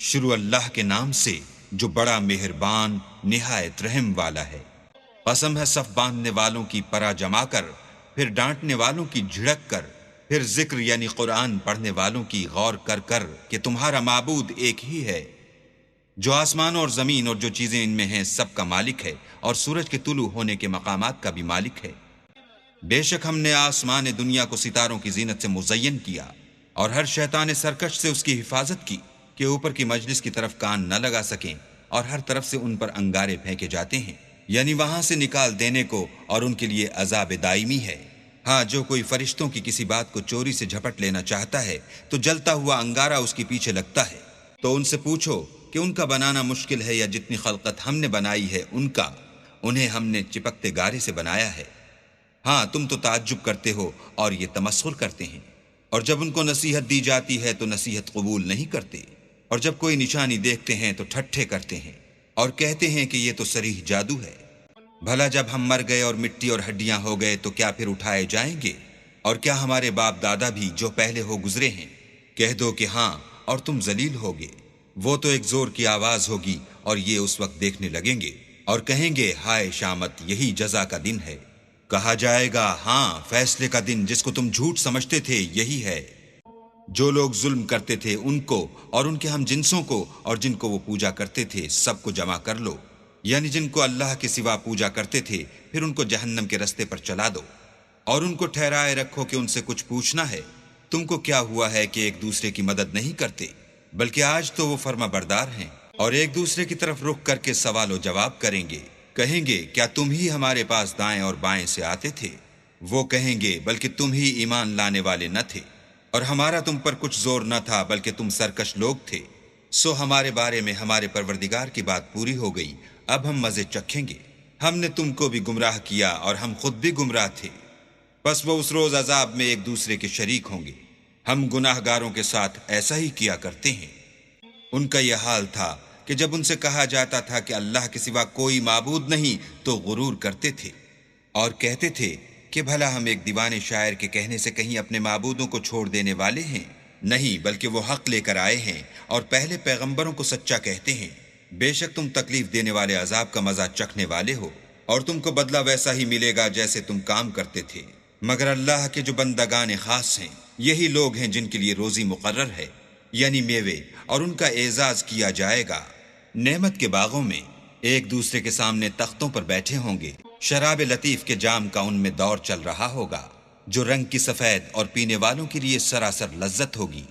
شروع اللہ کے نام سے جو بڑا مہربان نہایت رحم والا ہے۔ قسم ہے صف باندھنے والوں کی پرا جما کر، پھر ڈانٹنے والوں کی جھڑک کر، پھر ذکر یعنی قرآن پڑھنے والوں کی غور کر کر کہ تمہارا معبود ایک ہی ہے، جو آسمان اور زمین اور جو چیزیں ان میں ہیں سب کا مالک ہے، اور سورج کے طلوع ہونے کے مقامات کا بھی مالک ہے۔ بے شک ہم نے آسمان دنیا کو ستاروں کی زینت سے مزین کیا، اور ہر شیطان سرکش سے اس کی حفاظت کی کہ اوپر کی مجلس کی طرف کان نہ لگا سکیں، اور ہر طرف سے ان پر انگارے پھینکے جاتے ہیں، یعنی وہاں سے نکال دینے کو، اور ان کے لیے عذاب دائمی ہے۔ ہاں، جو کوئی فرشتوں کی کسی بات کو چوری سے جھپٹ لینا چاہتا ہے تو جلتا ہوا انگارہ اس کے پیچھے لگتا ہے، تو ان سے پوچھو کہ ان کا بنانا مشکل ہے یا جتنی خلقت ہم نے بنائی ہے انہیں ہم نے چپکتے گارے سے بنایا ہے۔ ہاں، تم تو تعجب کرتے ہو اور یہ تمسخر کرتے ہیں، اور جب ان کو نصیحت دی جاتی ہے تو نصیحت قبول نہیں کرتے، اور جب کوئی نشانی دیکھتے ہیں تو ٹھٹھے کرتے ہیں اور کہتے ہیں کہ یہ تو صریح جادو ہے۔ بھلا جب ہم مر گئے اور مٹی اور ہڈیاں ہو گئے تو کیا پھر اٹھائے جائیں گے؟ اور کیا ہمارے باپ دادا بھی جو پہلے ہو گزرے ہیں؟ کہہ دو کہ ہاں، اور تم ذلیل ہوگے۔ وہ تو ایک زور کی آواز ہوگی اور یہ اس وقت دیکھنے لگیں گے اور کہیں گے ہائے شامت، یہی جزا کا دن ہے۔ کہا جائے گا ہاں، فیصلے کا دن جس کو تم جھوٹ سمجھتے تھے یہی ہے۔ جو لوگ ظلم کرتے تھے ان کو اور ان کے ہم جنسوں کو اور جن کو وہ پوجا کرتے تھے سب کو جمع کر لو، یعنی جن کو اللہ کے سوا پوجا کرتے تھے، پھر ان کو جہنم کے رستے پر چلا دو، اور ان کو ٹھہرائے رکھو کہ ان سے کچھ پوچھنا ہے۔ تم کو کیا ہوا ہے کہ ایک دوسرے کی مدد نہیں کرتے؟ بلکہ آج تو وہ فرما بردار ہیں، اور ایک دوسرے کی طرف رخ کر کے سوال و جواب کریں گے۔ کہیں گے کیا تم ہی ہمارے پاس دائیں اور بائیں سے آتے تھے؟ وہ کہیں گے بلکہ تم ہی ایمان لانے والے نہ تھے، اور ہمارا تم پر کچھ زور نہ تھا بلکہ تم سرکش لوگ تھے۔ سو ہمارے بارے میں ہمارے پروردگار کی بات پوری ہو گئی، اب ہم مزے چکھیں گے۔ ہم نے تم کو بھی گمراہ کیا اور ہم خود بھی گمراہ تھے، پس وہ اس روز عذاب میں ایک دوسرے کے شریک ہوں گے۔ ہم گناہ گاروں کے ساتھ ایسا ہی کیا کرتے ہیں۔ ان کا یہ حال تھا کہ جب ان سے کہا جاتا تھا کہ اللہ کے سوا کوئی معبود نہیں تو غرور کرتے تھے اور کہتے تھے کہ بھلا ہم ایک دیوانے شاعر کے کہنے سے کہیں اپنے معبودوں کو چھوڑ دینے والے ہیں؟ نہیں، بلکہ وہ حق لے کر آئے ہیں اور پہلے پیغمبروں کو سچا کہتے ہیں۔ بے شک تم تکلیف دینے والے عذاب کا مزہ چکھنے والے ہو، اور تم کو بدلہ ویسا ہی ملے گا جیسے تم کام کرتے تھے۔ مگر اللہ کے جو بندگان خاص ہیں یہی لوگ ہیں جن کے لیے روزی مقرر ہے، یعنی میوے، اور ان کا اعزاز کیا جائے گا۔ نعمت کے باغوں میں ایک دوسرے کے سامنے تختوں پر بیٹھے ہوں گے، شراب لطیف کے جام کا ان میں دور چل رہا ہوگا، جو رنگ کی سفید اور پینے والوں کے لیے سراسر لذت ہوگی،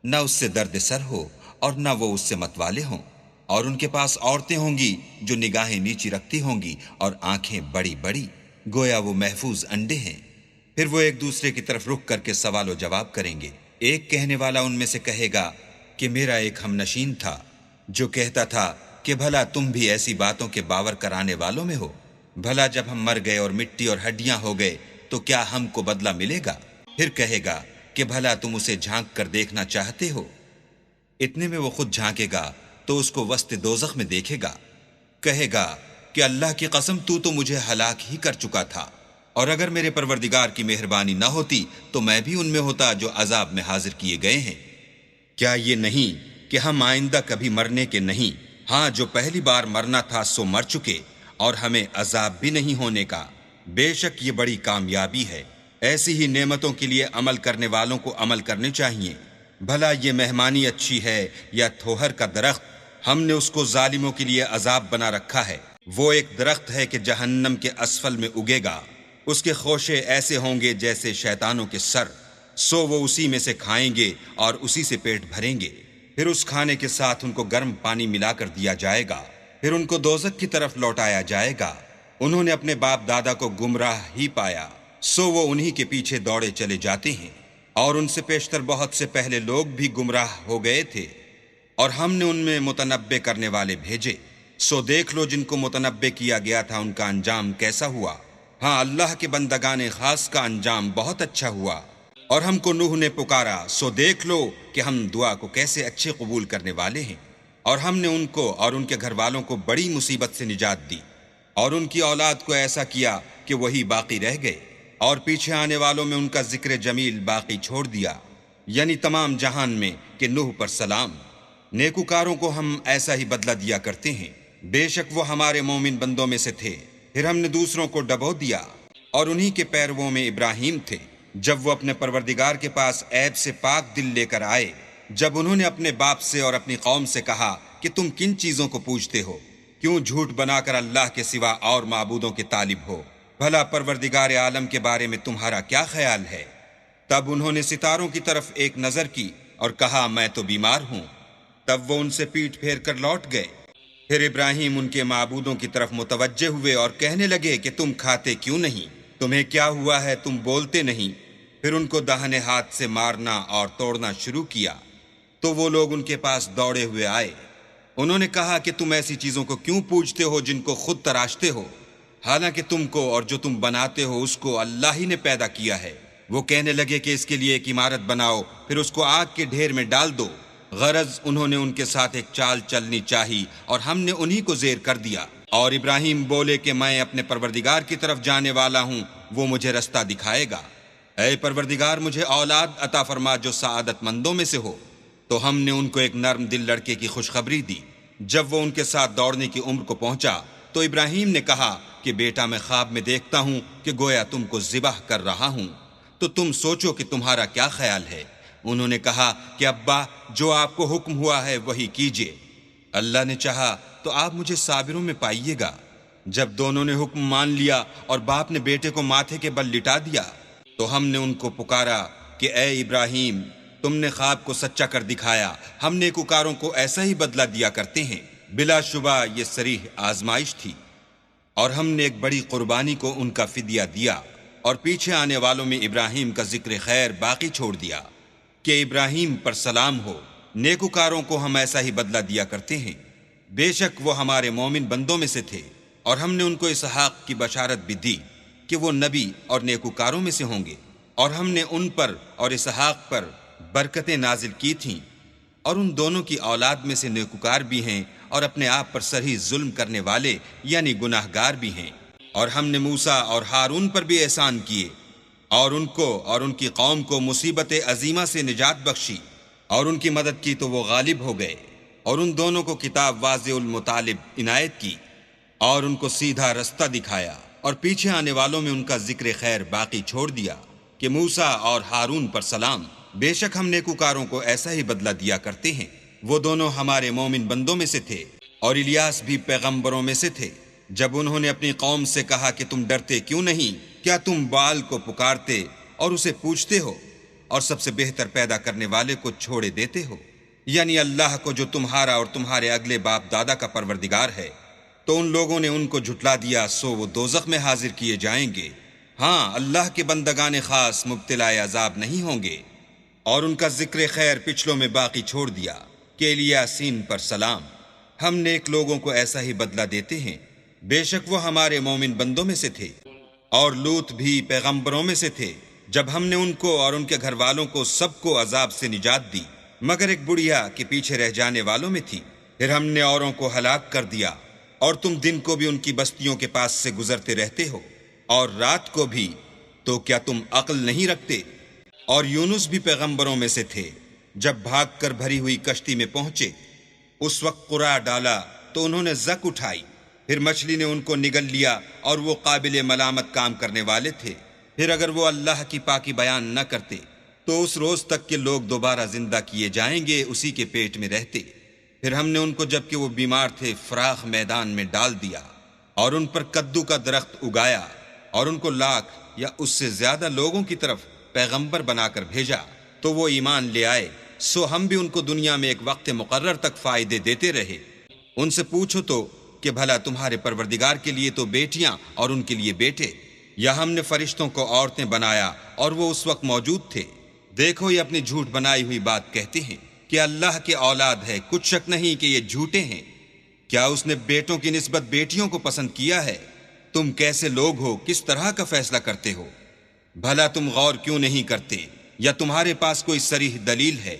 نہ اس سے درد سر ہو اور نہ وہ اس سے متوالے ہوں۔ اور ان کے پاس عورتیں ہوں گی جو نگاہیں نیچی رکھتی ہوں گی اور آنکھیں بڑی بڑی، گویا وہ محفوظ انڈے ہیں۔ پھر وہ ایک دوسرے کی طرف رخ کر کے سوال و جواب کریں گے۔ ایک کہنے والا ان میں سے کہے گا کہ میرا ایک ہم نشین تھا جو کہتا تھا کہ بھلا تم بھی ایسی باتوں کے باور کرانے والوں میں ہو؟ بھلا جب ہم مر گئے اور مٹی اور ہڈیاں ہو گئے تو کیا ہم کو بدلہ ملے گا؟ پھر کہے گا کہ بھلا تم اسے جھانک کر دیکھنا چاہتے ہو؟ اتنے میں وہ خود جھانکے گا تو اس کو وسط دوزخ میں دیکھے گا، کہے گا کہ اللہ کی قسم تو مجھے ہلاک ہی کر چکا تھا، اور اگر میرے پروردگار کی مہربانی نہ ہوتی تو میں بھی ان میں ہوتا جو عذاب میں حاضر کیے گئے ہیں۔ کیا یہ نہیں کہ ہم آئندہ کبھی مرنے کے نہیں؟ ہاں، جو پہلی بار مرنا تھا سو مر چکے، اور ہمیں عذاب بھی نہیں ہونے کا۔ بے شک یہ بڑی کامیابی ہے۔ ایسی ہی نعمتوں کے لیے عمل کرنے والوں کو عمل کرنے چاہیے۔ بھلا یہ مہمانی اچھی ہے یا تھوہر کا درخت؟ ہم نے اس کو ظالموں کے لیے عذاب بنا رکھا ہے۔ وہ ایک درخت ہے کہ جہنم کے اسفل میں اگے گا، اس کے خوشے ایسے ہوں گے جیسے شیطانوں کے سر، سو وہ اسی میں سے کھائیں گے اور اسی سے پیٹ بھریں گے۔ پھر اس کھانے کے ساتھ ان کو گرم پانی ملا کر دیا جائے گا، پھر ان کو دوزخ کی طرف لوٹایا جائے گا۔ انہوں نے اپنے باپ دادا کو گمراہ ہی پایا، سو وہ انہی کے پیچھے دوڑے چلے جاتے ہیں، اور ان سے پیشتر بہت سے پہلے لوگ بھی گمراہ ہو گئے تھے، اور ہم نے ان میں متنبع کرنے والے بھیجے۔ سو دیکھ لو جن کو متنبع کیا گیا تھا ان کا انجام کیسا ہوا۔ ہاں، اللہ کے بندگان خاص کا انجام بہت اچھا ہوا۔ اور ہم کو نوح نے پکارا، سو دیکھ لو کہ ہم دعا کو کیسے اچھے قبول کرنے والے ہیں، اور ہم نے ان کو اور ان کے گھر والوں کو بڑی مصیبت سے نجات دی، اور ان کی اولاد کو ایسا کیا کہ وہی باقی رہ گئے، اور پیچھے آنے والوں میں ان کا ذکر جمیل باقی چھوڑ دیا، یعنی تمام جہان میں کہ نوح پر سلام۔ نیکوکاروں کو ہم ایسا ہی بدلہ دیا کرتے ہیں، بے شک وہ ہمارے مومن بندوں میں سے تھے۔ پھر ہم نے دوسروں کو ڈبو دیا، اور انہی کے پیرووں میں ابراہیم تھے، جب وہ اپنے پروردگار کے پاس عیب سے پاک دل لے کر آئے، جب انہوں نے اپنے باپ سے اور اپنی قوم سے کہا کہ تم کن چیزوں کو پوجتے ہو؟ کیوں جھوٹ بنا کر اللہ کے سوا اور معبودوں کے طالب ہو؟ بھلا پروردگار عالم کے بارے میں تمہارا کیا خیال ہے؟ تب انہوں نے ستاروں کی طرف ایک نظر کی اور کہا میں تو بیمار ہوں۔ تب وہ ان سے پیٹھ پھیر کر لوٹ گئے۔ پھر ابراہیم ان کے معبودوں کی طرف متوجہ ہوئے اور کہنے لگے کہ تم کھاتے کیوں نہیں؟ تمہیں کیا ہوا ہے؟ تم بولتے نہیں۔ پھر ان کو داہنے ہاتھ سے مارنا اور توڑنا شروع کیا، تو وہ لوگ ان کے پاس دوڑے ہوئے آئے۔ انہوں نے کہا کہ تم ایسی چیزوں کو کیوں پوجتے ہو جن کو خود تراشتے ہو، حالانکہ تم کو اور جو تم بناتے ہو اس کو اللہ ہی نے پیدا کیا ہے۔ وہ کہنے لگے کہ اس کے لیے ایک عمارت بناؤ، پھر اس کو آگ کے ڈھیر میں ڈال دو۔ غرض انہوں نے ان کے ساتھ ایک چال چلنی چاہی اور ہم نے انہی کو زیر کر دیا۔ اور ابراہیم بولے کہ میں اپنے پروردگار کی طرف جانے والا ہوں، وہ مجھے رستہ دکھائے گا۔ اے پروردگار مجھے اولاد عطا فرما جو سعادت مندوں میں سے ہو۔ تو ہم نے ان کو ایک نرم دل لڑکے کی خوشخبری دی۔ جب وہ ان کے ساتھ دوڑنے کی عمر کو پہنچا تو ابراہیم نے کہا کہ بیٹا میں خواب میں دیکھتا ہوں کہ گویا تم کو ذبح کر رہا ہوں، تو تم سوچو کہ تمہارا کیا خیال ہے؟ انہوں نے کہا کہ ابا جو آپ کو حکم ہوا ہے وہی کیجیے، اللہ نے چاہا تو آپ مجھے صابروں میں پائیے گا۔ جب دونوں نے حکم مان لیا اور باپ نے بیٹے کو ماتھے کے بل لٹا دیا تو ہم نے ان کو پکارا کہ اے ابراہیم تم نے خواب کو سچا کر دکھایا، ہم نیکوکاروں کو ایسا ہی بدلہ دیا کرتے ہیں۔ بلا شبہ یہ صریح آزمائش تھی، اور ہم نے ایک بڑی قربانی کو ان کا فدیہ دیا، اور پیچھے آنے والوں میں ابراہیم کا ذکر خیر باقی چھوڑ دیا کہ ابراہیم پر سلام ہو۔ نیکوکاروں کو ہم ایسا ہی بدلہ دیا کرتے ہیں، بے شک وہ ہمارے مومن بندوں میں سے تھے، اور ہم نے ان کو اسحاق کی بشارت بھی دی کہ وہ نبی اور نیکوکاروں میں سے ہوں گے، اور ہم نے ان پر اور اسحاق پر برکتیں نازل کی تھیں، اور ان دونوں کی اولاد میں سے نیکوکار بھی ہیں اور اپنے آپ پر سرہی ظلم کرنے والے یعنی گناہگار بھی ہیں۔ اور ہم نے موسیٰ اور ہارون پر بھی احسان کیے، اور ان کو اور ان کی قوم کو مصیبت عظیمہ سے نجات بخشی، اور ان کی مدد کی تو وہ غالب ہو گئے، اور ان دونوں کو کتاب واضح المطالب عنایت کی، اور ان کو سیدھا رستہ دکھایا، اور پیچھے آنے والوں میں ان کا ذکر خیر باقی چھوڑ دیا کہ موسیٰ اور ہارون پر سلام۔ بے شک ہم نیکوکاروں کو ایسا ہی بدلہ دیا کرتے ہیں۔ وہ دونوں ہمارے مومن بندوں میں سے تھے، اور الیاس بھی پیغمبروں میں سے تھے۔ جب انہوں نے اپنی قوم سے کہا کہ تم ڈرتے کیوں نہیں؟ کیا تم بال کو پکارتے اور اسے پوچھتے ہو، اور سب سے بہتر پیدا کرنے والے کو چھوڑے دیتے ہو، یعنی اللہ کو جو تمہارا اور تمہارے اگلے باپ دادا کا پروردگار ہے؟ تو ان لوگوں نے ان کو جھٹلا دیا، سو وہ دوزخ میں حاضر کیے جائیں گے۔ ہاں اللہ کے بندگان خاص مبتلا عذاب نہیں ہوں گے۔ اور ان کا ذکر خیر پچھلوں میں باقی چھوڑ دیا کہ الیاسین پر سلام۔ ہم نیک لوگوں کو ایسا ہی بدلہ دیتے ہیں، بے شک وہ ہمارے مومن بندوں میں سے تھے۔ اور لوط بھی پیغمبروں میں سے تھے، جب ہم نے ان کو اور ان کے گھر والوں کو سب کو عذاب سے نجات دی، مگر ایک بڑھیا کے پیچھے رہ جانے والوں میں تھی۔ پھر ہم نے اوروں کو ہلاک کر دیا، اور تم دن کو بھی ان کی بستیوں کے پاس سے گزرتے رہتے ہو، اور رات کو بھی، تو کیا تم عقل نہیں رکھتے؟ اور یونس بھی پیغمبروں میں سے تھے، جب بھاگ کر بھری ہوئی کشتی میں پہنچے، اس وقت قرع ڈالا تو انہوں نے زک اٹھائی، پھر مچھلی نے ان کو نگل لیا، اور وہ قابل ملامت کام کرنے والے تھے۔ پھر اگر وہ اللہ کی پاکی بیان نہ کرتے تو اس روز تک کہ لوگ دوبارہ زندہ کیے جائیں گے اسی کے پیٹ میں رہتے۔ پھر ہم نے ان کو جبکہ وہ بیمار تھے فراخ میدان میں ڈال دیا، اور ان پر کدو کا درخت اگایا، اور ان کو لاکھ یا اس سے زیادہ لوگوں کی طرف پیغمبر بنا کر بھیجا، تو وہ ایمان لے آئے، سو ہم بھی ان کو دنیا میں ایک وقت مقرر تک فائدے دیتے رہے۔ ان سے پوچھو تو کہ بھلا تمہارے پروردگار کے لیے تو بیٹیاں اور ان کے لیے بیٹے، یا ہم نے فرشتوں کو عورتیں بنایا اور وہ اس وقت موجود تھے؟ دیکھو یہ اپنی جھوٹ بنائی ہوئی بات کہتے ہیں کہ اللہ کے اولاد ہے، کچھ شک نہیں کہ یہ جھوٹے ہیں۔ کیا اس نے بیٹوں کی نسبت بیٹیوں کو پسند کیا ہے؟ تم کیسے لوگ ہو، کس طرح کا فیصلہ کرتے ہو؟ بھلا تم غور کیوں نہیں کرتے، یا تمہارے پاس کوئی صریح دلیل ہے؟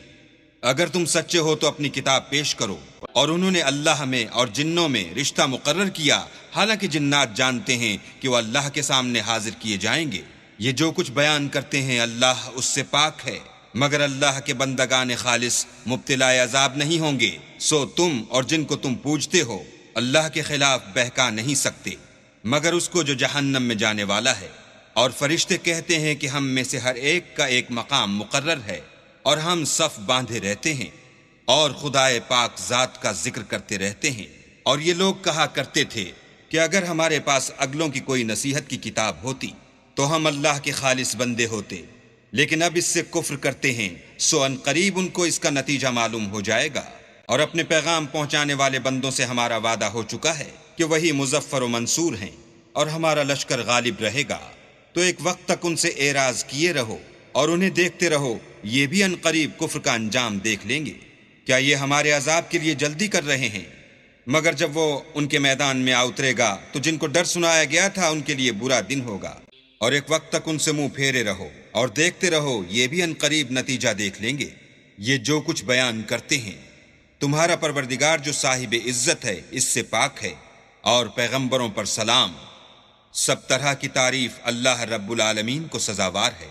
اگر تم سچے ہو تو اپنی کتاب پیش کرو۔ اور انہوں نے اللہ میں اور جنوں میں رشتہ مقرر کیا، حالانکہ جنات جانتے ہیں کہ وہ اللہ کے سامنے حاضر کیے جائیں گے۔ یہ جو کچھ بیان کرتے ہیں اللہ اس سے پاک ہے۔ مگر اللہ کے بندگان خالص مبتلا عذاب نہیں ہوں گے، سو تم اور جن کو تم پوجتے ہو اللہ کے خلاف بہکا نہیں سکتے مگر اس کو جو جہنم میں جانے والا ہے۔ اور فرشتے کہتے ہیں کہ ہم میں سے ہر ایک کا ایک مقام مقرر ہے، اور ہم صف باندھے رہتے ہیں اور خدائے پاک ذات کا ذکر کرتے رہتے ہیں۔ اور یہ لوگ کہا کرتے تھے کہ اگر ہمارے پاس اگلوں کی کوئی نصیحت کی کتاب ہوتی تو ہم اللہ کے خالص بندے ہوتے، لیکن اب اس سے کفر کرتے ہیں، سو ان قریب ان کو اس کا نتیجہ معلوم ہو جائے گا۔ اور اپنے پیغام پہنچانے والے بندوں سے ہمارا وعدہ ہو چکا ہے کہ وہی مظفر و منصور ہیں، اور ہمارا لشکر غالب رہے گا۔ تو ایک وقت تک ان سے اعراض کیے رہو اور انہیں دیکھتے رہو، یہ بھی ان قریب کفر کا انجام دیکھ لیں گے۔ کیا یہ ہمارے عذاب کے لیے جلدی کر رہے ہیں؟ مگر جب وہ ان کے میدان میں آ اترے گا تو جن کو ڈر سنایا گیا تھا ان کے لیے برا دن ہوگا۔ اور ایک وقت تک ان سے منہ پھیرے رہو اور دیکھتے رہو، یہ بھی ان قریب نتیجہ دیکھ لیں گے۔ یہ جو کچھ بیان کرتے ہیں، تمہارا پروردگار جو صاحب عزت ہے اس سے پاک ہے، اور پیغمبروں پر سلام۔ سب طرح کی تعریف اللہ رب العالمین کو سزاوار ہے۔